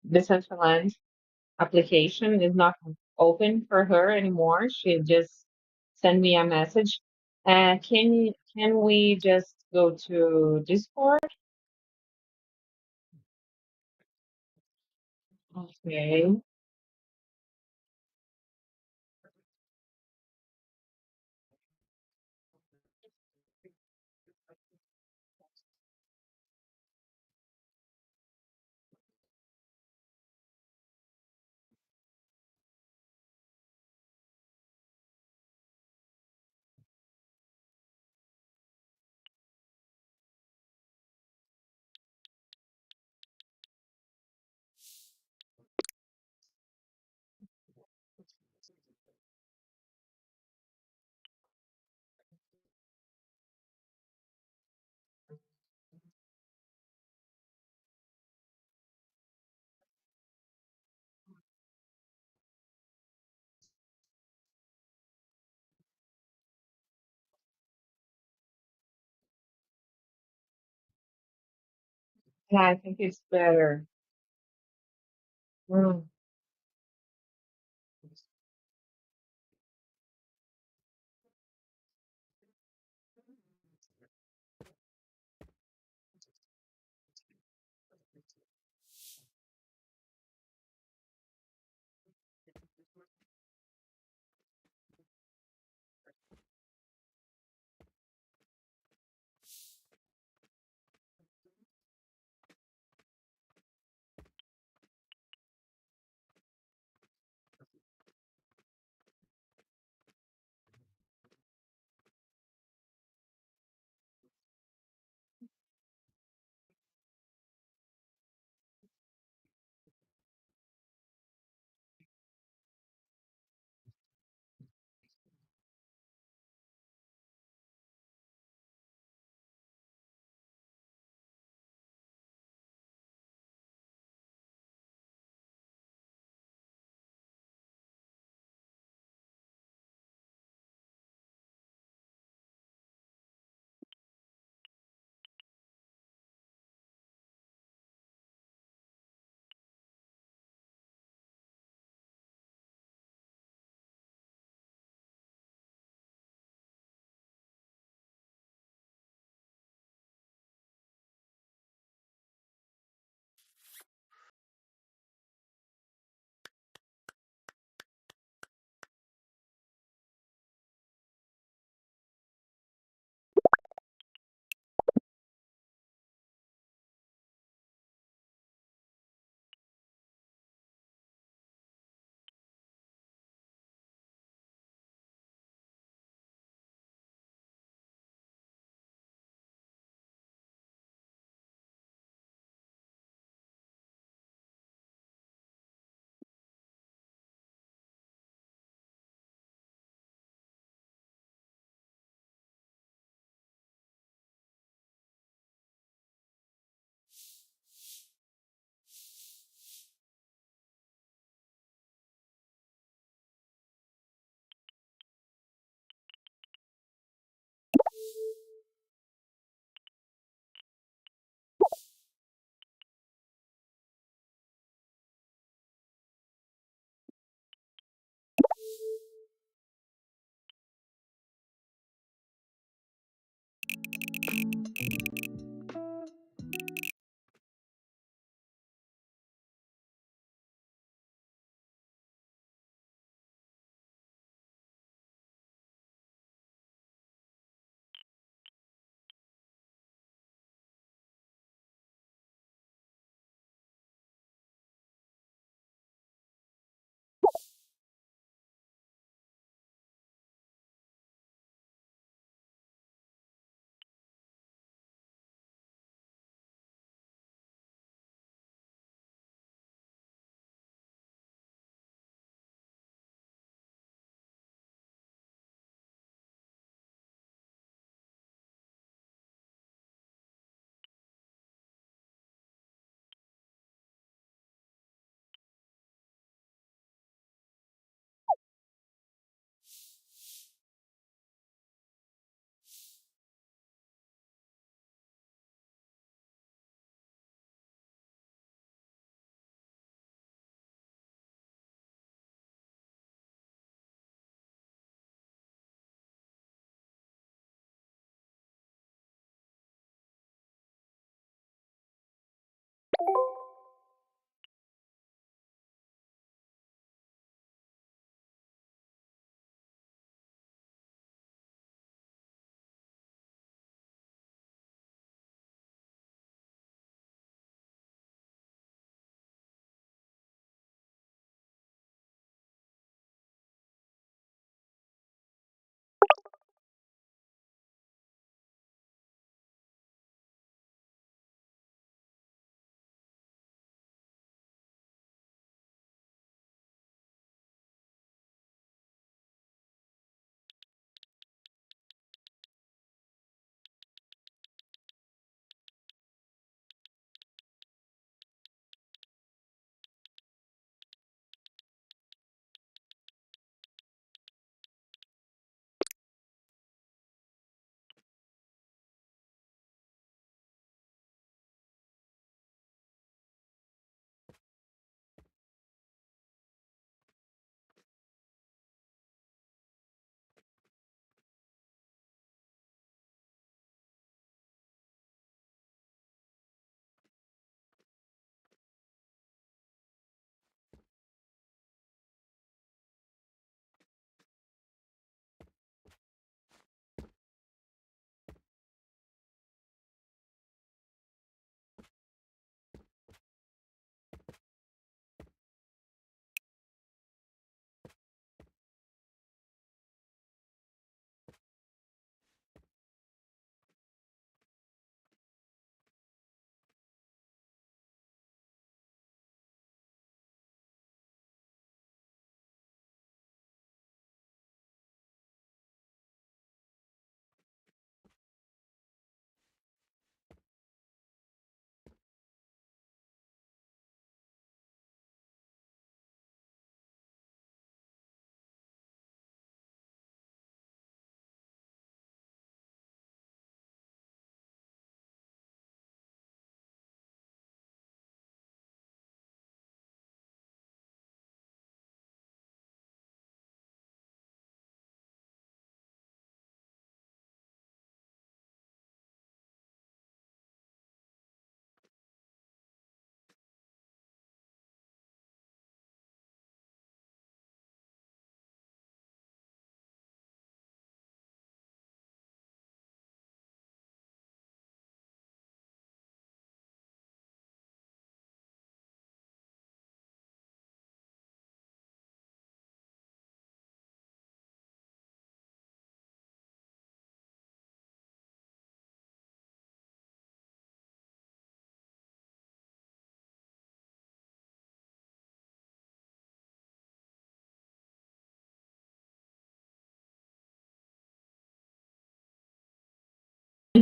Decentraland application is not open for her anymore. She just sent me a message. Can we just go to Discord? Okay. Yeah, I think it's better. Mm.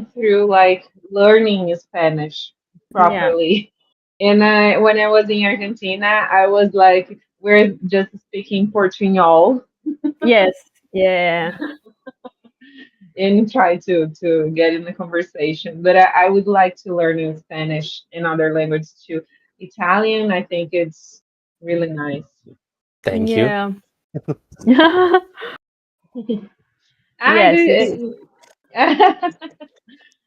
through like learning Spanish Yeah. properly. And when I was in Argentina, I was like, we're just speaking Portuñol Yes. Yeah. and try to get in the conversation. But I would like to learn in Spanish and other languages too. Italian, I think it's really nice. Thank you. Yeah. I Yes. It's, do.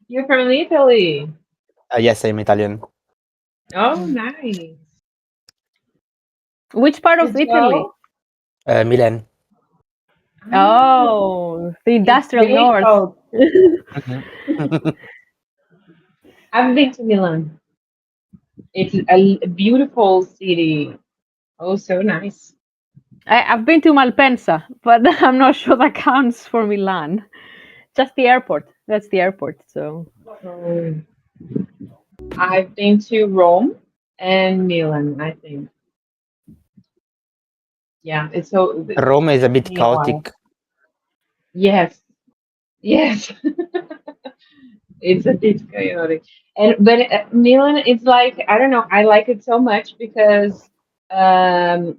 You're from Italy. Yes, I'm Italian. Oh, nice. which part of And Italy? so, Milan. ah, Oh, the it's industrial very north. cold. Mhm. I've been to Milan. It's a beautiful city. Oh, so nice. I've been to Malpensa, but I'm not sure that counts for Milan. Just the airport. That's the airport. So Um, I've been to Rome and Milan, I think. Yeah, it's so Rome is a it's bit been a while. chaotic. Yes, yes. It's a bit chaotic. And but Milan, it's like I don't know. I like it so much because um,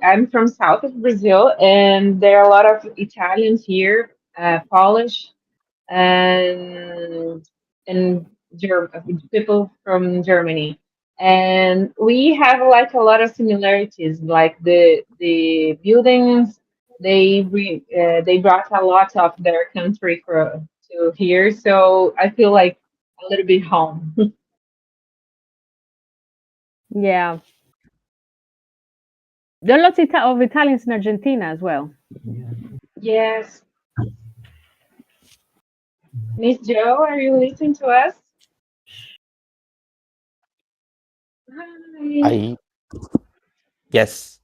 I'm from south of Brazil, and there are a lot of Italians here, Polish, and and people from Germany, and we have like a lot of similarities. Like the buildings, they brought a lot of their country to here, so I feel like a little bit home. yeah, there are lots of Italians in Argentina as well. Yes, Miss Joe, are you listening to us? Hi. I yes.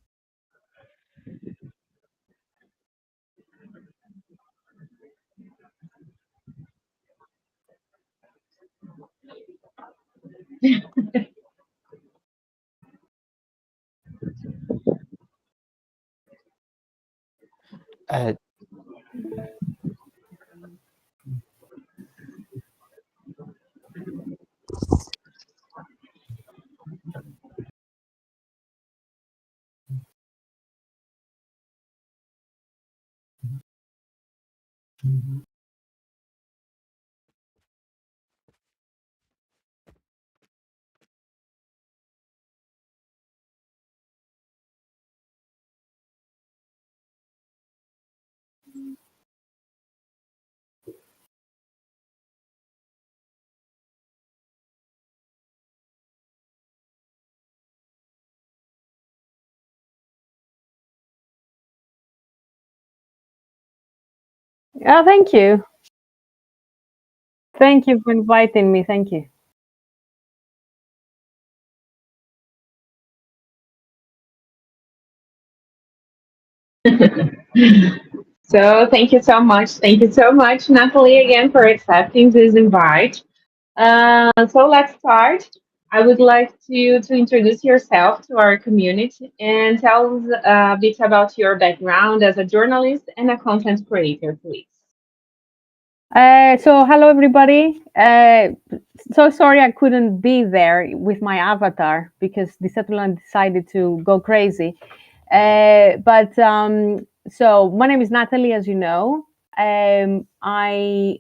Uh, Oh, thank you. Thank you for inviting me. Thank you. So thank you so much. Thank you so much, Natalie, again for accepting this invite. So let's start. I would like to introduce yourself to our community and tell us a bit about your background as a journalist and a content creator, please. So hello everybody. So sorry I couldn't be there with my avatar because Decentraland decided to go crazy. But so my name is Natalie, as you know. I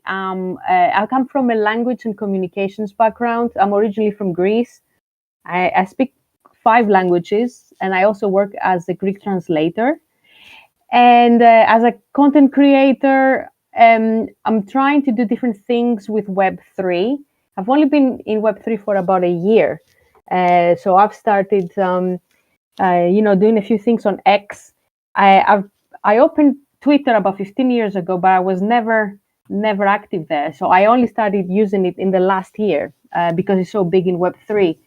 come from a language and communications background. I'm originally from Greece. I speak 5 languages, and I also work as a Greek translator. And as a content creator, I'm trying to do different things with Web3. I've only been in Web3 for about a year. So I've started, doing a few things on X. I opened Twitter about 15 years ago, but I was never active there. So I only started using it in the last year because it's so big in Web3.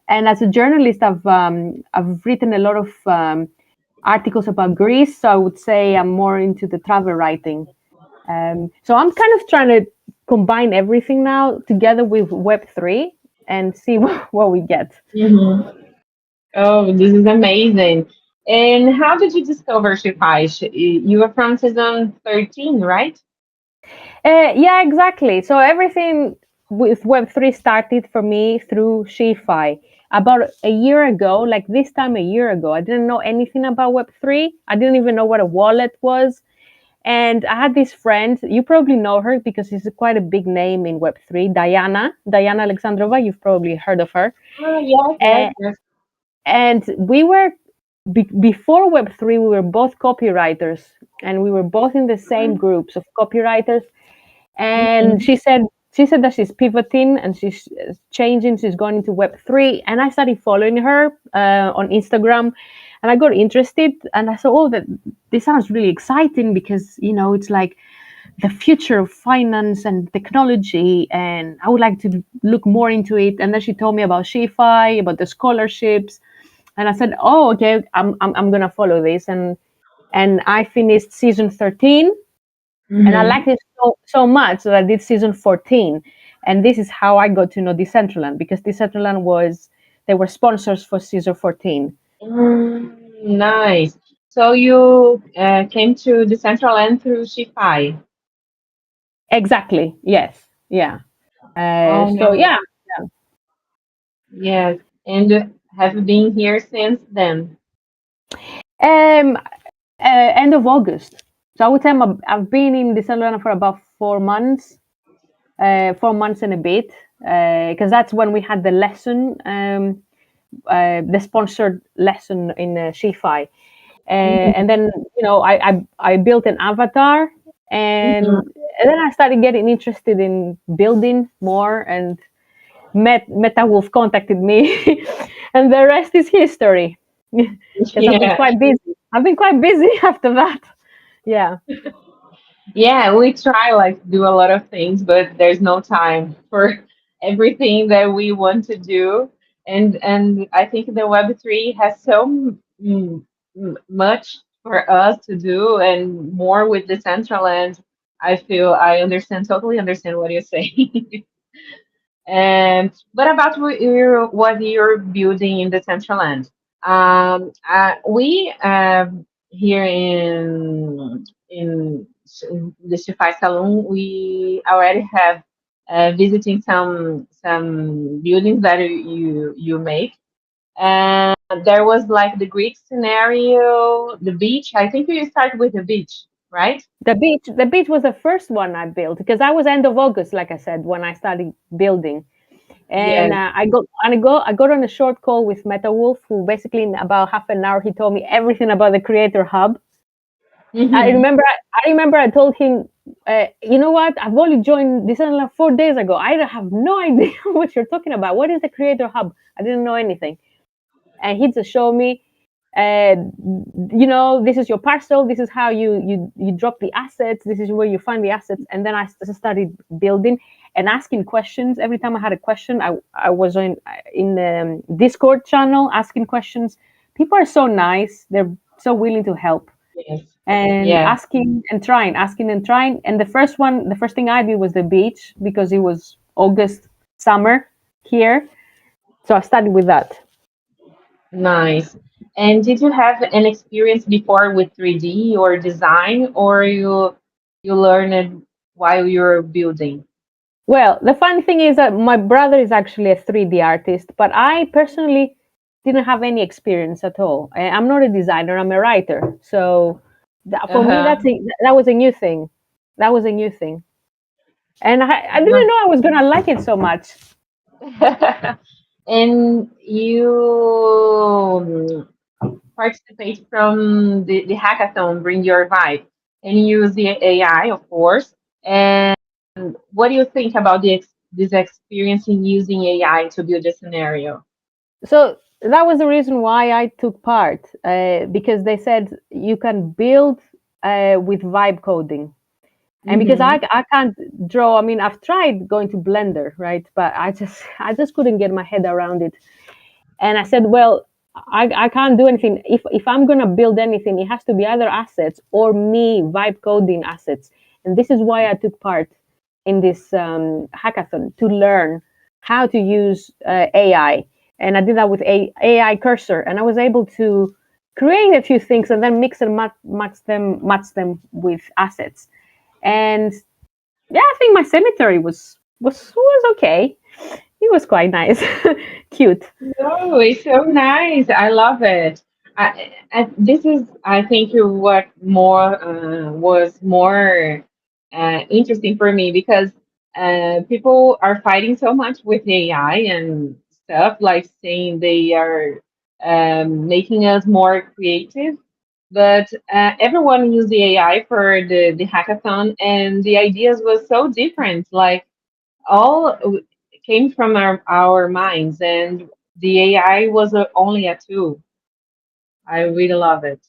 And as a journalist, I've written a lot of articles about Greece. So I would say I'm more into the travel writing. So I'm kind of trying to combine everything now together with Web3 and see what we get. Mhm. Oh, this is amazing. And how did you discover SheFi? You were from season 13, right? Yeah, exactly. So everything with Web3 started for me through SheFi. About a year ago, like this time a year ago, I didn't know anything about Web3. I didn't even know what a wallet was. And I had this friend, you probably know her because she's quite a big name in Web3, Diana Alexandrova. You've probably heard of her. Oh, yes, yes, Uh, yes. and we were, before Web3, we were both copywriters and we were both in the same groups of copywriters. And Mhm. she said that she's pivoting and she's changing, she's going into Web3. And I started following her on Instagram, and I got interested, and I thought, oh, that this sounds really exciting because it's like the future of finance and technology, and I would like to look more into it. And then she told me about SheFi, about the scholarships, and I said, oh, okay, I'm gonna follow this. And I finished season 13, and I Mhm. liked it so much that I did season 14. And this is how I got to know Decentraland, because Decentraland they were sponsors for season 14. Nice. So you came to the Central End through SheFi. Exactly. Yes. Yeah. Oh, So no. yeah. Yes. And have been here since then. Um, End of August. So I would say I've been in Decentraland for about 4 months, 4 months and a bit, because that's when we had the lesson, the sponsored lesson in SheFi. And Mhm. then I built an avatar, Mhm. and then I started getting interested in building more, and Meta Wolf contacted me, and the rest is history. Because I've been Yeah. quite busy. I've been quite busy after that. Yeah. Yeah, we try like do a lot of things, but there's no time for everything that we want to do. And I think the Web3 has much for us to do and more with the Central End. I feel I understand, totally understand what you're saying. And what about what you're building in the Central End? We here in the SheFi Salon, we already have visiting some buildings that you make. And there was like the Greek scenario, the beach. I think you start with the beach, right? The beach was the first one I built, because I was end of August, like I said, when I started building. And Yes. I got on a short call with Meta Wolf, who basically in about half an hour he told me everything about the Creator Hub. I Hmm. remember I told him, you know what? I've only joined this like 4 days ago. I have no idea what you're talking about. What is the Creator Hub? I didn't know anything. And he just showed me, uh, this is your parcel. This is how you drop the assets. This is where you find the assets. And then I started building and asking questions. Every time I had a question, I was in the Discord channel asking questions. People are so nice. They're so willing to help, Yes. and Yeah. asking and trying. And the first thing I did was the beach, because it was August, summer here. So I started with that. Nice. And did you have an experience before with 3D or design, or you learned it while you're building? Well, the funny thing is that my brother is actually a 3D artist, but I personally didn't have any experience at all. I'm not a designer, I'm a writer. So for me, Uh-huh. that was a new thing. That was a new thing. And I didn't No. know I was going to like it so much. And you participate from the hackathon, Bring Your Vibe, and use the AI, of course. And what do you think about this experience in using AI to build a scenario? So that was the reason why I took part, because they said you can build with vibe coding. And because Mm-hmm. I can't draw, I mean, I've tried going to Blender, right? But I just couldn't get my head around it. And I said, well, I can't do anything. If I'm gonna build anything, it has to be either assets or me vibe coding assets. And this is why I took part in this hackathon, to learn how to use AI. And I did that with AI cursor, and I was able to create a few things and then mix and match them with assets. And Yeah, I think my cemetery was okay. It was quite nice, cute. Oh, it's so nice. I love it. This is, I think, what more was more interesting for me because people are fighting so much with AI and stuff, like saying they are making us more creative. But everyone used the AI for the hackathon, and the ideas was so different. Like all came from our minds, and the AI was only a tool. I really love it.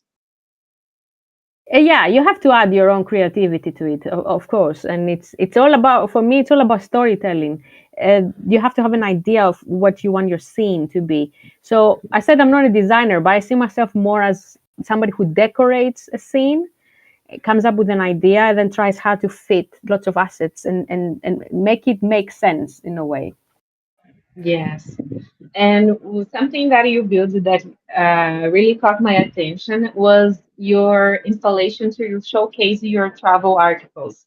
Yeah, you have to add your own creativity to it, of course, and it's all about, for me it's all about storytelling. You have to have an idea of what you want your scene to be. So I said I'm not a designer, but I see myself more as somebody who decorates a scene, comes up with an idea, and then tries how to fit lots of assets and make it make sense in a way. Yes. And something that you built that really caught my attention was your installation to showcase your travel articles.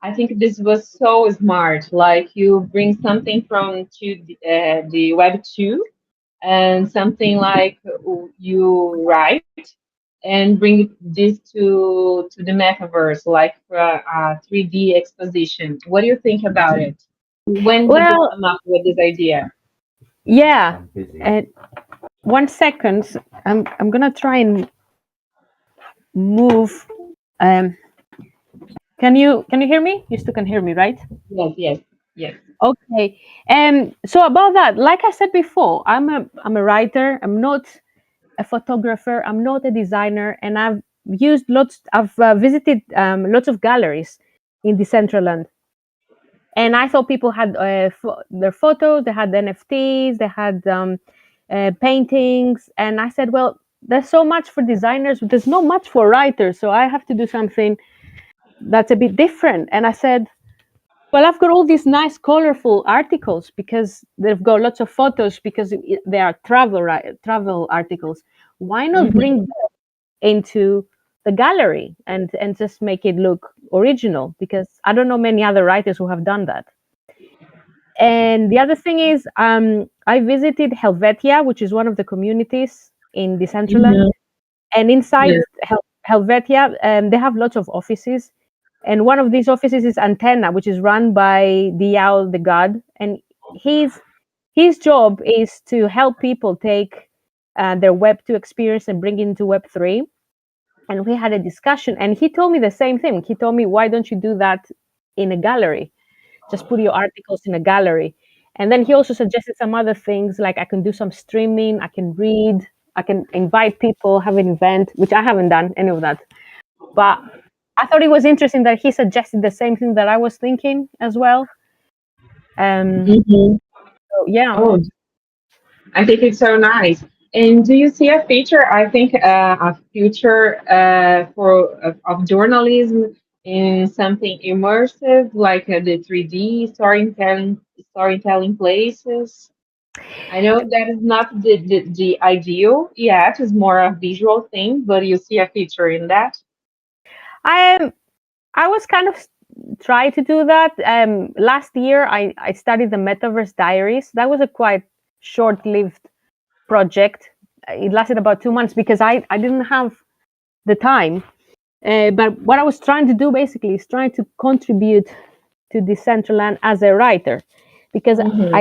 I think this was so smart. Like you bring something from the Web 2 and something like you write and bring this to the metaverse, like a 3D exposition. What do you think about it? When did you Well, come up with this idea? yeah. 1 second. I'm gonna try and move. Um, can you hear me? You still can hear me, right? Yes, yes, yes. Okay. So about that, like I said before, I'm a writer. I'm not a photographer. I'm not a designer, and I've used lots. I've visited lots of galleries in Decentraland, and I thought people had their photos, they had NFTs, they had paintings, and I said, well, there's so much for designers, but there's not much for writers, so I have to do something that's a bit different. And I said, well, I've got all these nice, colorful articles because they've got lots of photos because they are travel articles. Why not Hmm. bring them into the gallery and just make it look original? Because I don't know many other writers who have done that. And the other thing is, I visited Helvetia, which is one of the communities in Decentraland. Hmm. And inside Yes. Helvetia, they have lots of offices. And one of these offices is Antenna, which is run by the owl, the god. And his job is to help people take their Web 2 experience and bring it into Web 3. And we had a discussion, and he told me the same thing. He told me, why don't you do that in a gallery? Just put your articles in a gallery. And then he also suggested some other things, like I can do some streaming, I can read, I can invite people, have an event, which I haven't done any of that. But I thought it was interesting that he suggested the same thing that I was thinking as well. Hmm. So yeah. Oh, I think it's so nice. And do you see a future? I think a future for of journalism in something immersive, like the 3D storytelling places. I know that is not the ideal yet; it's more a visual thing. But you see a future in that. I I was kind of trying to do that. Last year, I studied the Metaverse Diaries. That was a quite short-lived project. It lasted about 2 months because I didn't have the time. But what I was trying to do basically is trying to contribute to Decentraland as a writer, because Hmm.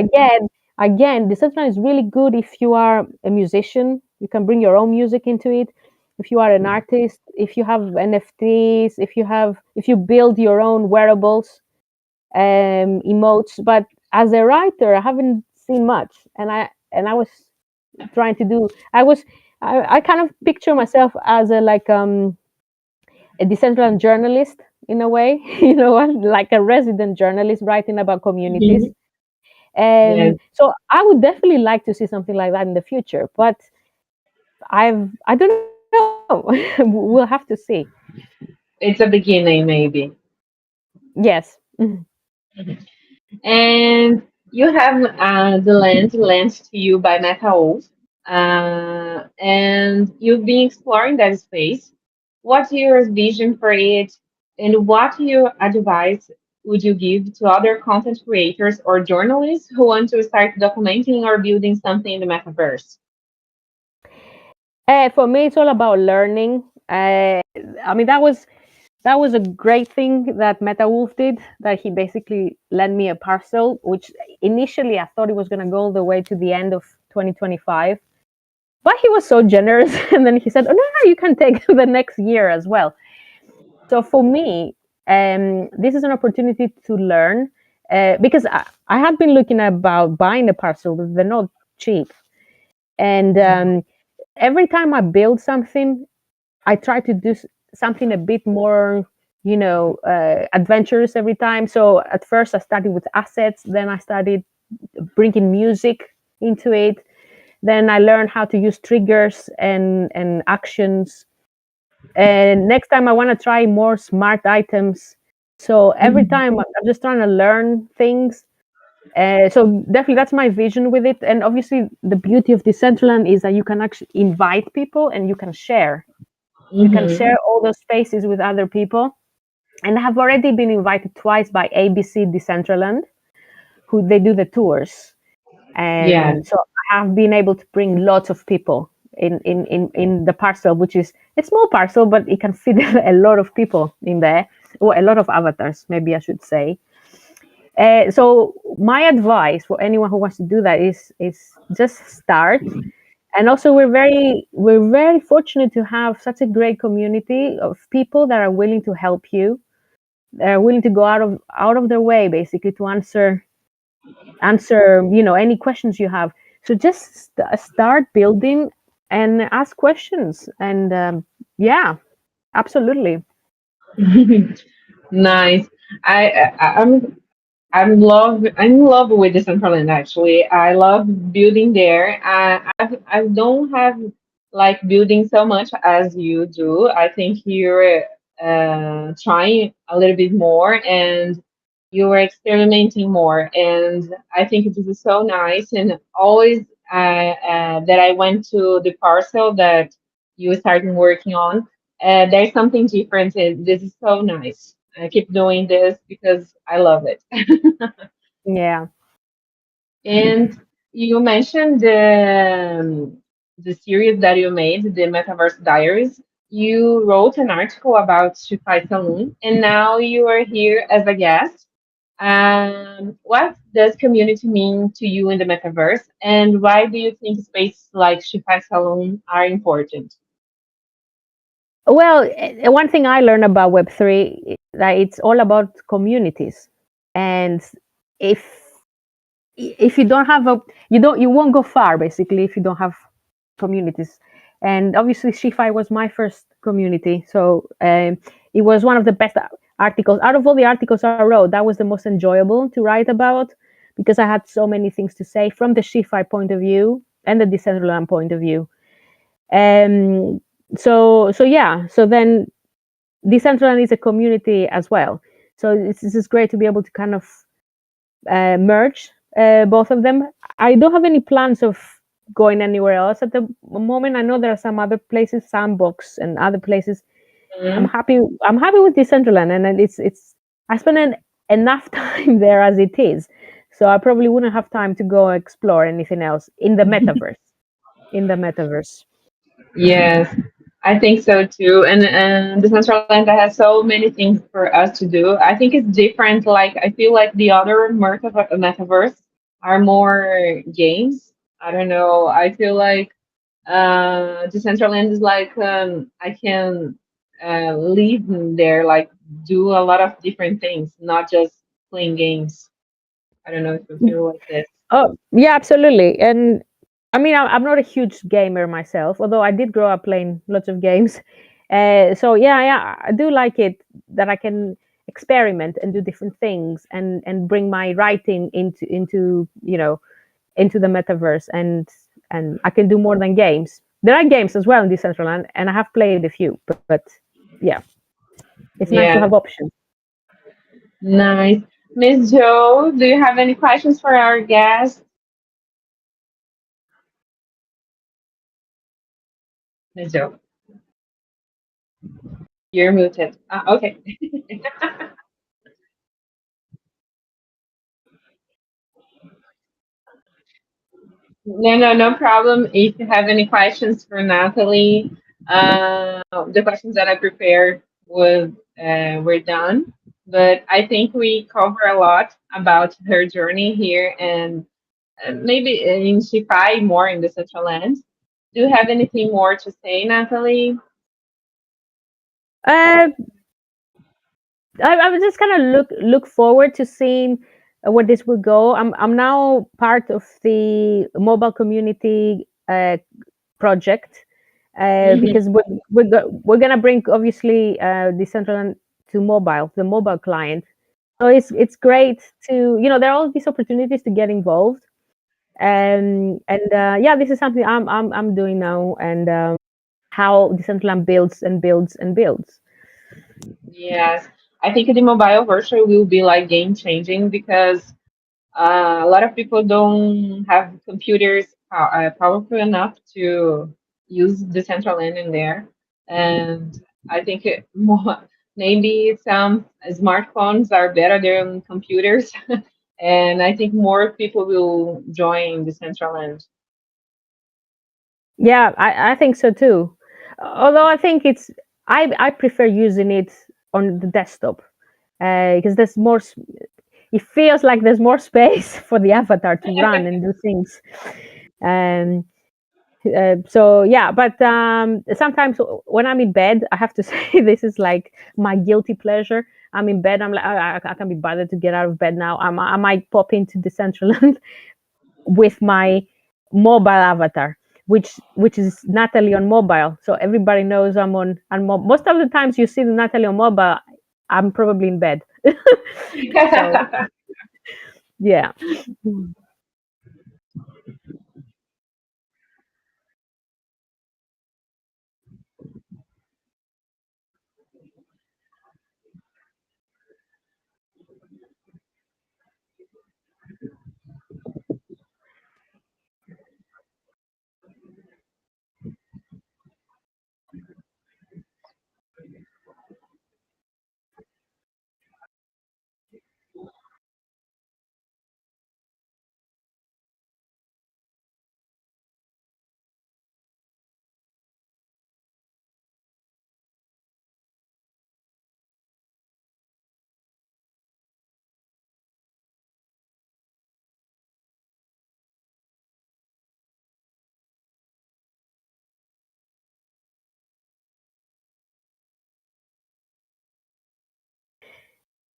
again, Decentraland is really good if you are a musician. You can bring your own music into it. If you are an artist, if you have NFTs, if you build your own wearables, emotes. But as a writer, I haven't seen much, and I was trying to do. I kind of picture myself as a decentralized journalist in a way, like a resident journalist writing about communities. Hmm. Yes, So I would definitely like to see something like that in the future, but I don't know. We'll have to see. it's a beginning, maybe. Yes. And you have the land lent to you by Meta, and you've been exploring that space. What's your vision for it, and what do you advise? would you give to other content creators or journalists who want to start documenting or building something in the metaverse? For me, it's all about learning. I mean, that was a great thing that MetaWolf did. That he basically lent me a parcel, which initially I thought it was going to go all the way to the end of 2025, but he was so generous, and then he said, "Oh no, you can take the next year as well." So for me, this is an opportunity to learn because I had been looking about buying a parcel. They're not cheap, and every time I build something, I try to do something a bit more, adventurous every time. So at first I started with assets, then I started bringing music into it. Then I learned how to use triggers and actions. And next time I want to try more smart items. So every Mhm. time I'm just trying to learn things. So definitely that's my vision with it. And obviously the beauty of Decentraland is that you can actually invite people and you can share. You can Mhm. share all those spaces with other people. And I have already been invited twice by ABC Decentraland, who they do the tours. Yeah. And so I have been able to bring lots of people in the parcel, which is a small parcel, but it can fit a lot of people in there, or a lot of avatars, maybe I should say. So my advice for anyone who wants to do that is just start. And also we're very fortunate to have such a great community of people that are willing to help you. They're willing to go out of their way basically to answer any questions you have. So just start building and ask questions. And yeah, absolutely. Nice. I'm in love with Decentraland actually. I love building there. I don't have like building so much as you do. I think you're trying a little bit more and you are experimenting more. And I think this is so nice. And always that I went to the parcel that you started working on, there's something different. And this is so nice. I keep doing this because I love it. Yeah. And you mentioned the series that you made, the Metaverse Diaries. You wrote an article about SheFi Salon, and now you are here as a guest. What does community mean to you in the metaverse, and why do you think spaces like SheFi Salon are important? Well, one thing I learned about Web3 is that it's all about communities. And if if you don't have a you won't go far basically if you don't have communities. And obviously SheFi was my first community, so it was one of the best articles out of all the articles I wrote. That was the most enjoyable to write about because I had so many things to say from the SheFi point of view and the Decentraland point of view. um so yeah, so then Decentraland is a community as well, so this is great to be able to kind of merge both of them. I don't have any plans of going anywhere else at the moment. I know there are some other places, Sandbox and other places. I'm Mhm. happy. I'm happy with Decentraland, and then it's. I spend enough time there as it is, so I probably wouldn't have time to go explore anything else in the metaverse. In the metaverse. Yes, I think so too. And the Decentraland has so many things for us to do. I think it's different. Like I feel like the other metaverse are more games. I don't know. I feel like Decentraland is like I can live in there, like do a lot of different things, not just playing games. I don't know if you feel like this. Oh, yeah, absolutely. And I mean, I'm not a huge gamer myself, although I did grow up playing lots of games. So yeah, I do like it that I can experiment and do different things and bring my writing into into the metaverse, and I can do more than games. There are games as well in Decentraland, and I have played a few, but yeah, it's nice to Yeah, have options. nice. Miss Joe, do you have any questions for our guest? Miss Joe, you're muted. Okay. No problem. If you have any questions for Natalie, the questions that I prepared were done. But I think we cover a lot about her journey here and maybe in SheFi more in the Decentraland. Do you have anything more to say, Natalie? Uh, I was just kind of look forward to seeing where this will go. I'm now part of the mobile community project Hmm. because we're gonna bring obviously Decentraland to mobile, the mobile client. So it's great to, there are all these opportunities to get involved, and yeah, this is something I'm doing now, and how Decentraland builds and builds and builds. Yes, I think the mobile version will be like game changing because a lot of people don't have computers powerful enough to use the central land in there. And I think maybe some smartphones are better than computers. And I think more people will join the central land. Yeah, I think so too. Although I think I prefer using it on the desktop because there's more. It feels like there's more space for the avatar to run and do things. Um, so yeah, but sometimes when I'm in bed, I have to say this is like my guilty pleasure. I'm in bed. I'm like, I can't be bothered to get out of bed now. I might pop into Decentraland with my mobile avatar, which is Natalie on mobile. So everybody knows I'm on most of the times you see the Natalie on mobile, I'm probably in bed. So yeah.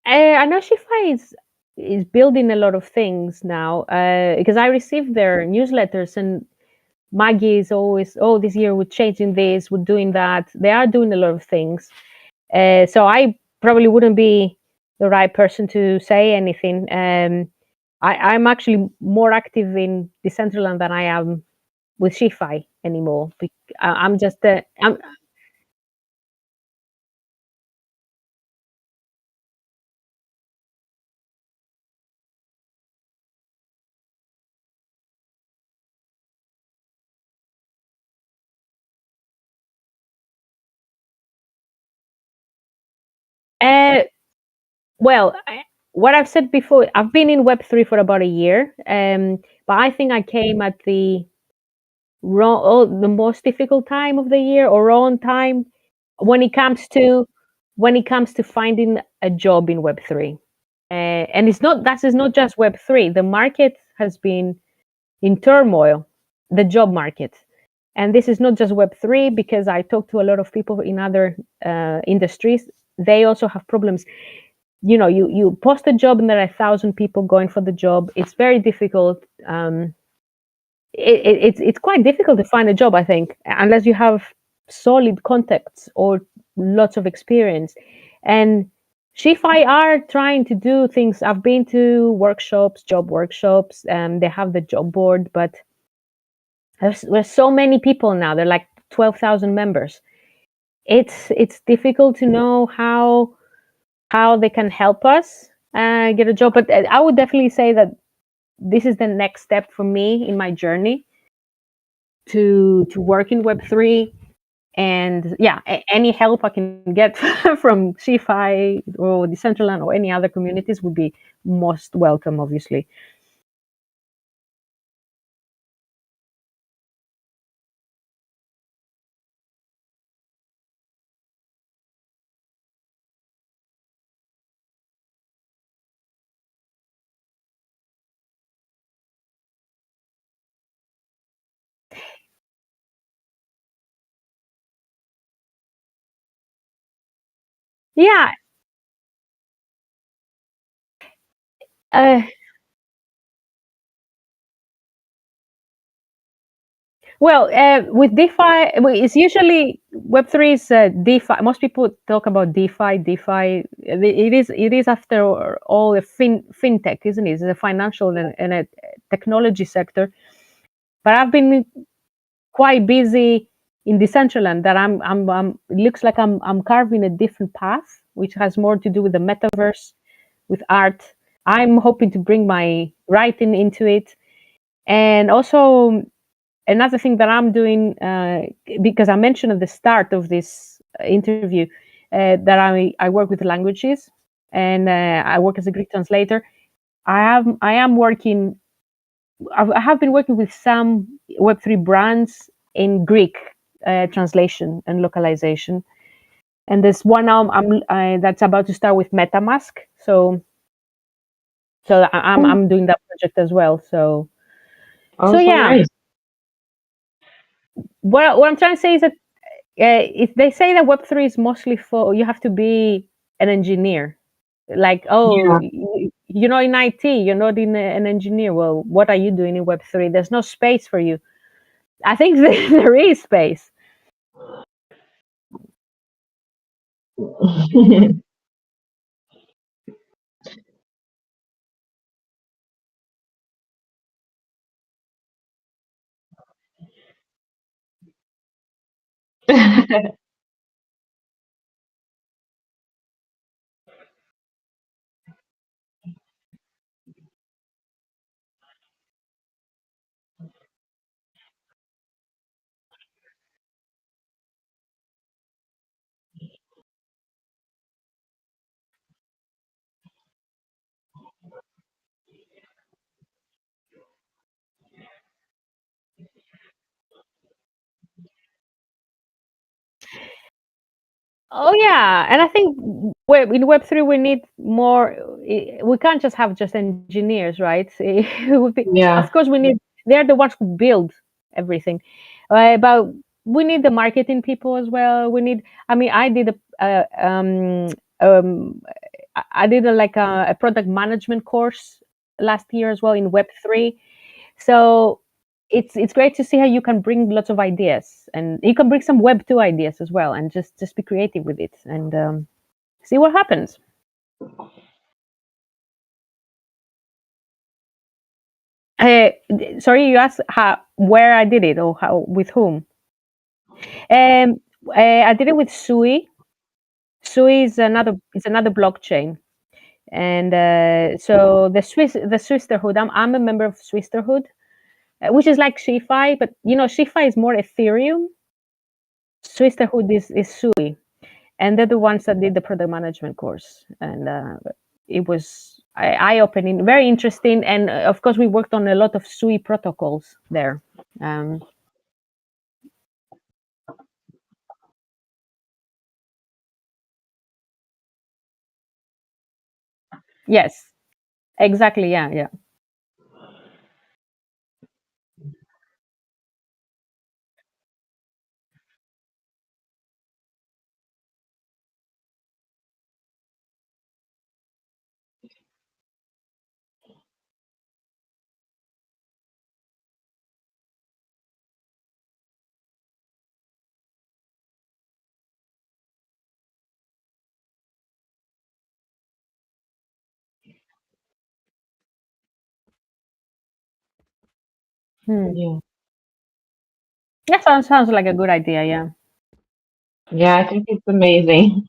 I know SheFi is building a lot of things now because I received their newsletters, and Maggie is always, oh, this year we're changing this, we're doing that. They are doing a lot of things. So I probably wouldn't be the right person to say anything. I'm actually more active in Decentraland than I am with SheFi anymore. I'm just uh, well. What I've said before, I've been in Web3 for about a year, but I think I came at the the most difficult time of the year or wrong time when it comes to finding a job in Web3. And it's not that is not just Web3. The market has been in turmoil, the job market. And this is not just Web3 because I talk to a lot of people in other industries. They also have problems. You post a job and there are 1,000 people going for the job. It's very difficult. It's quite difficult to find a job, I think, unless you have solid contacts or lots of experience. And SheFi are trying to do things. I've been to workshops, job workshops, and they have the job board, but there's so many people now. They're like 12,000 members. It's difficult to know how they can help us get a job. But I would definitely say that this is the next step for me in my journey to work in Web3. And yeah, any help I can get from SheFi or Decentraland or any other communities would be most welcome, obviously. Yeah. Uh, Well, with DeFi, well, it's usually Web3 is DeFi. Most people talk about DeFi. DeFi, it is after all a fintech, isn't it? It's a financial and a technology sector. But I've been quite busy in Decentraland. That it looks like I'm carving a different path, which has more to do with the metaverse, with art. I'm hoping to bring my writing into it, and also another thing that I'm doing, because I mentioned at the start of this interview that I work with languages, and I work as a Greek translator. I am working. I have been working with some Web3 brands in Greek translation and localization, and there's one now that's about to start with MetaMask. So Oh, I'm doing that project as well. So so yeah. nice. What I'm trying to say is that if they say that Web3 is mostly for, you have to be an engineer. Like, oh, Yeah. in IT, you're not an engineer. Well, what are you doing in Web3? There's no space for you. I think there is space. Oh yeah, and I think in Web3 we need more. We can't just have just engineers, right? It would be, Yeah. of course, we need. They're the ones who build everything, but we need the marketing people as well. We need. I mean, um, I did a product management course last year as well in Web3. So it's great to see how you can bring lots of ideas, and you can bring some Web2 ideas as well, and just be creative with it, and see what happens. Sorry, you asked where I did it, or how, with whom. I did it with Sui. Sui is another blockchain, and so the Swisterhood. I'm a member of Swisterhood, which is like SheFi, but SheFi is more Ethereum. Swisterhood is Sui, and they're the ones that did the product management course, and it was eye-opening, very interesting, and of course we worked on a lot of Sui protocols there. um, yes, exactly, yeah, yeah. Hmm. Yeah. That sounds like a good idea, yeah. Yeah, I think it's amazing.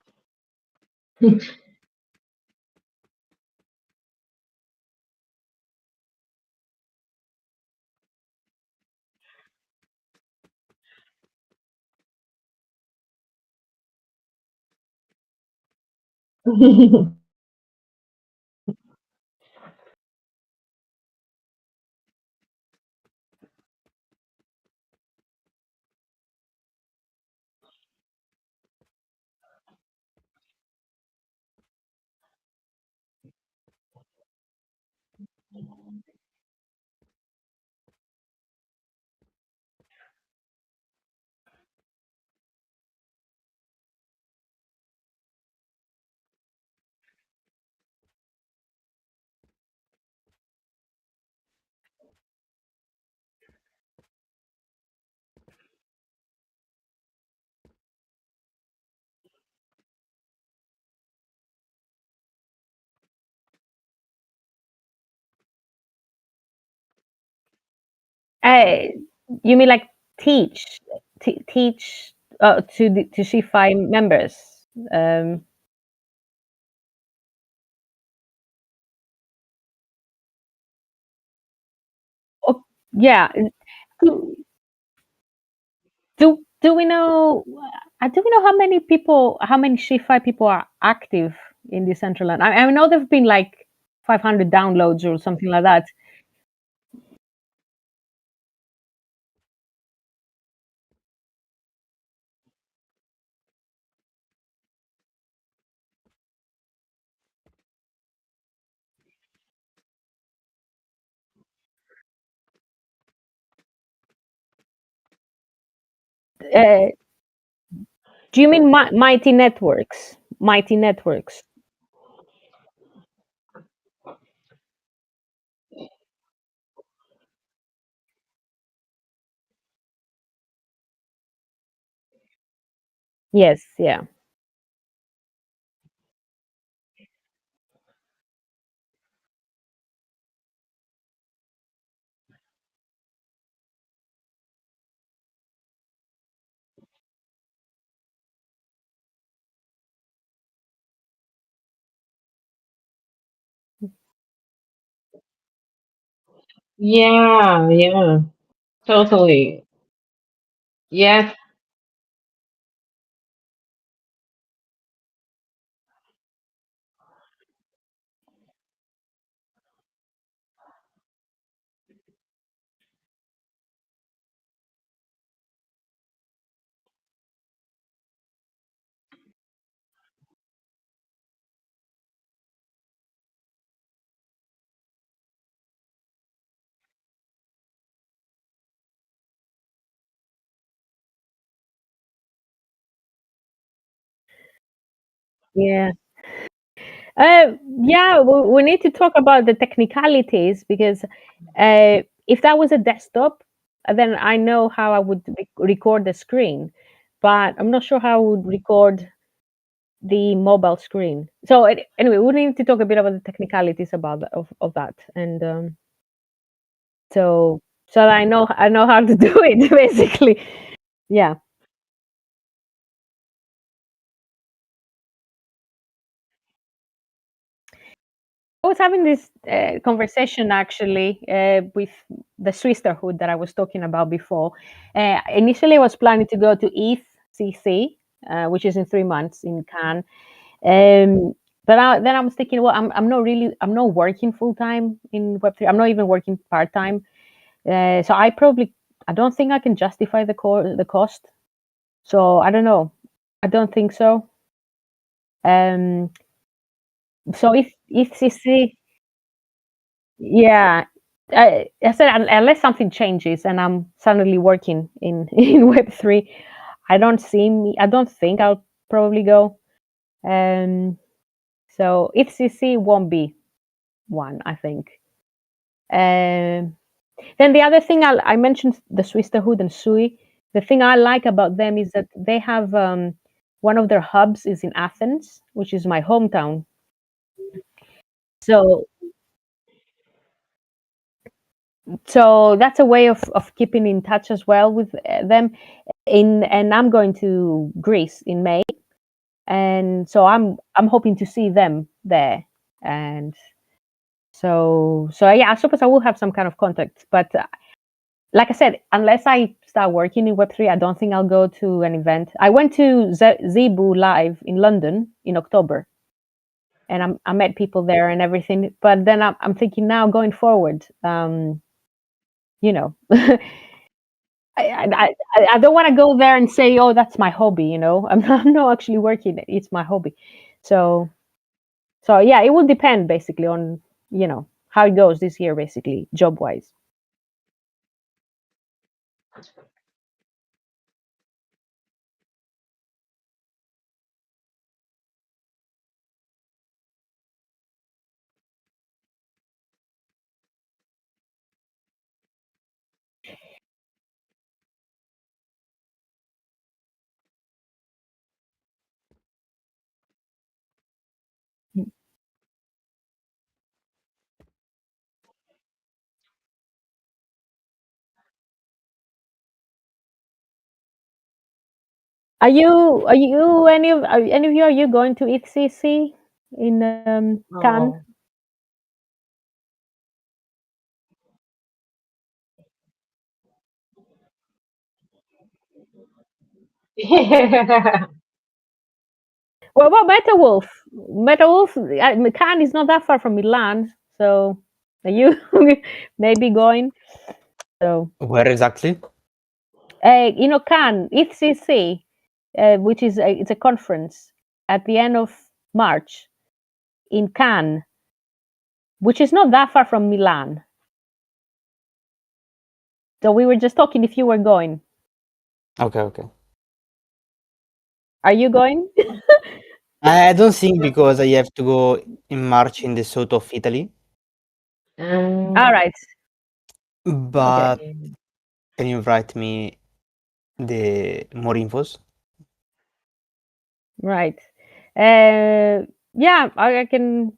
Uh, you mean like teach, teach to SheFi members? Um, oh, yeah. Do, do we know? Do we know how many people, how many SheFi people are active in Decentraland? I know there've been like 500 downloads or something like that. Uh, do you mean Mighty Networks? Mighty Networks. Yes. Yeah. Yeah, yeah, totally. Yes, Yeah. Yeah, we need to talk about the technicalities because if that was a desktop, then I know how I would record the screen, but I'm not sure how I would record the mobile screen. So anyway, we need to talk a bit about the technicalities about of that, and so I know how to do it basically. Yeah. I was having this conversation actually with the sisterhood that I was talking about before. Initially, I was planning to go to ETH which is in 3 months in Cannes. But then I was thinking, well, I'm not working full time in Web3. I'm not even working part time. So I don't think I can justify the cost. So I don't know. I don't think so. Um, so if CC Yeah, I said unless something changes and I'm suddenly working in in Web3, I don't think I'll probably go. Um, so if CC won't be one, I think. Um, then the other thing I mentioned the Swisterhood and Sui. The thing I like about them is that they have one of their hubs is in Athens, which is my hometown. So that's a way of keeping in touch as well with them. And I'm going to Greece in May, and so I'm hoping to see them there. And so yeah, I suppose I will have some kind of contact. But like I said, unless I start working in Web3, I don't think I'll go to an event. I went to Zebu Live in London in October, and I met people there and everything. But then I'm thinking now going forward, you know. I don't want to go there and say, "Oh, that's my hobby." I'm not actually working; it's my hobby. So, so yeah, it will depend basically on how it goes this year, basically job wise. any of you, are you going to ECC in Cannes? Oh. Yeah. Well, Metal Wolf, Cannes is not that far from Milan, so are you maybe going? So, Where exactly? Cannes, ECC, which is it's a conference at the end of March in Cannes, which is not that far from Milan. So we were just talking if you were going. Okay, okay. Are you going? I don't think because I have to go in March in the south of Italy, All Um, right. but Okay. yeah. can you write me the more infos? Right. Yeah, I can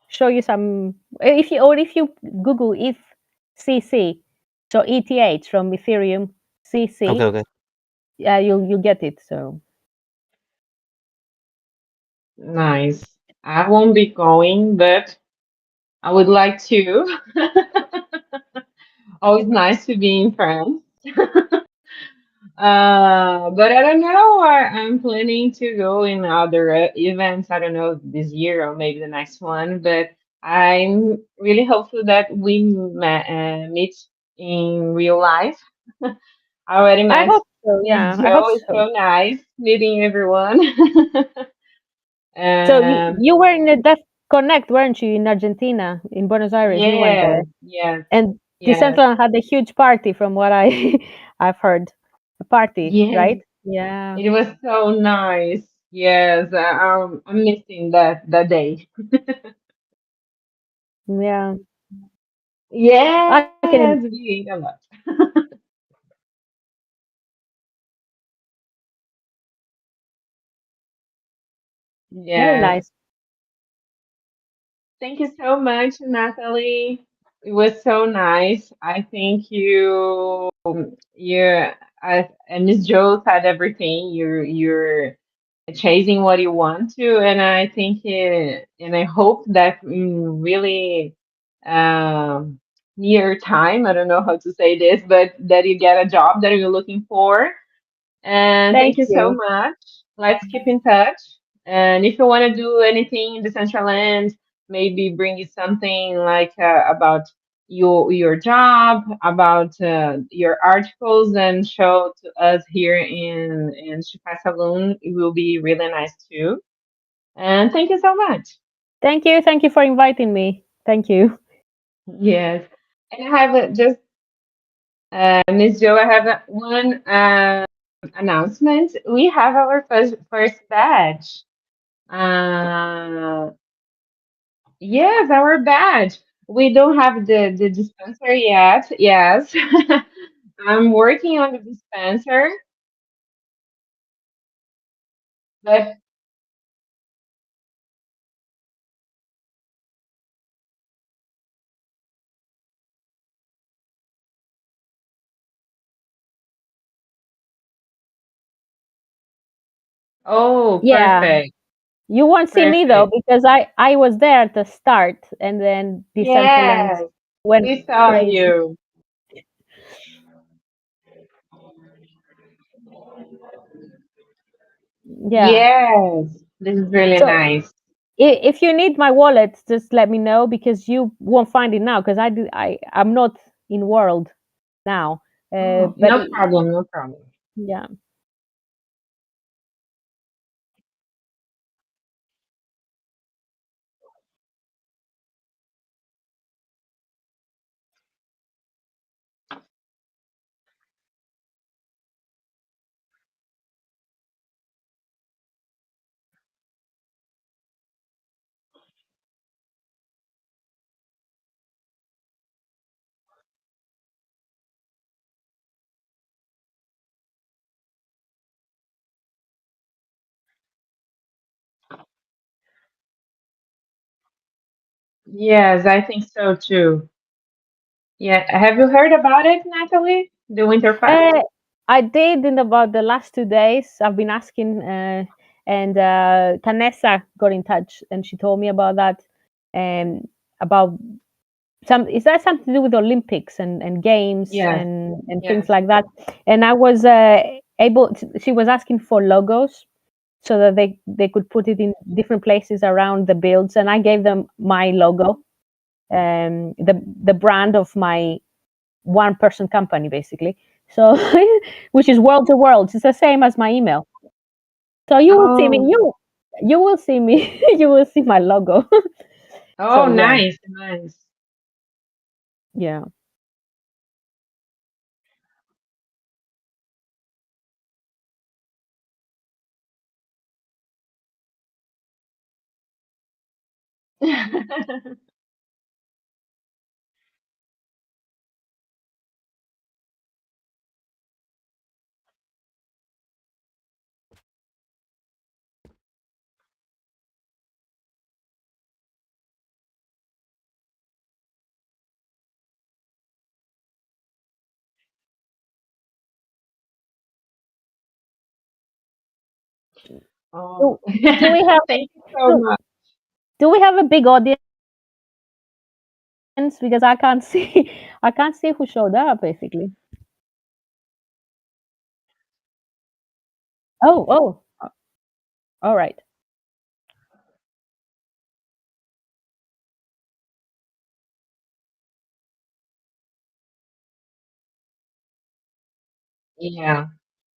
show you some. If you Google if CC, so ETH from Ethereum Okay, CC, okay. yeah, you'll get it. So Nice. I won't be going, but I would like to. Always nice to be in France. But I don't know. I'm planning to go in other events. I don't know this year or maybe the next one. But I'm really hopeful that we meet in real life. I already I met hope so. Miss Yeah, I hope Joe. It's so. so nice meeting everyone. So you Um, you were in the Def Connect, weren't you, in Argentina, in Buenos Aires? You went there, yes, yes, and yes, Decentraland had a huge party, from what I I've heard. A party, yes. right? Yeah, It was so nice. Yes, I'm missing that day. yeah. Yes, I can. we ate a lot. Very Yes. nice. Thank you so much, Natalie. It was so nice. I think you, and Miss Joe said everything. You're chasing what you want to, and I think, and I hope that in really um, near time, I don't know how to say this, but that you get a job that you're looking for. And thank Thank you so you. much. Let's keep in touch. And if you want to do anything in Decentraland, maybe bring you something like about your job, about your articles, and show to us here in SheFi Salon. It will be really nice too. And thank you so much. Thank you. Thank you for inviting me. Thank you. Yes. And I have just Miss Joe, I have one announcement. We have our first batch. Uh, yes, our badge. We don't have the dispenser yet. Yes. I'm working on the dispenser, but oh, Yeah. perfect. You won't see me though, Perfect. because I was there at the start, and then Decentraland Yes, went we saw crazy. you. Yeah. Yes, this is really So nice. if you need my wallet, just let me know, because you won't find it now, because I'm not in world now. Oh, But no problem, no problem. yeah. Yes, I think so too. Yeah, have you heard about it, Natalie? The Uh, Winterfest? I did in about the last 2 days. I've been asking, and Canessa got in touch, and she told me about that, and about some. Is that something to do with Olympics and games Yes, and things yes. like that? And I was able. She was asking for logos so that they could put it in different places around the builds, and I gave them my logo, the brand of my one person company basically. So which is world to world. It's the same as my email. So you will see me. Oh, You will see me. You will see my logo. oh, So yeah, nice, nice. yeah. Oh, Do, do we have thank you so do, much. do we have a big audience? Because I can't see I can't see who showed up basically. Oh, all right. Yeah.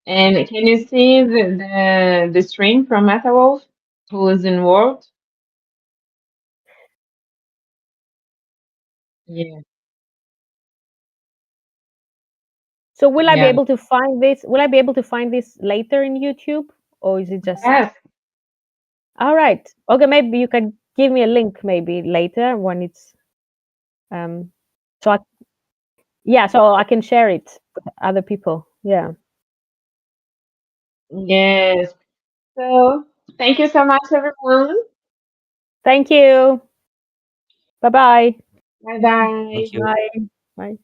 And can you see the stream from Ethelwolf, who is in World? Yeah, So will I be yeah. able to find this? Will I be able to find this later in YouTube, or is it just Yes, all right? Okay, maybe you can give me a link maybe later when it's um. So yeah, so I can share it with other people. Yeah. yes. So thank you so much, everyone. Thank you. Bye bye. Bye bye. Thank you. Bye. Bye.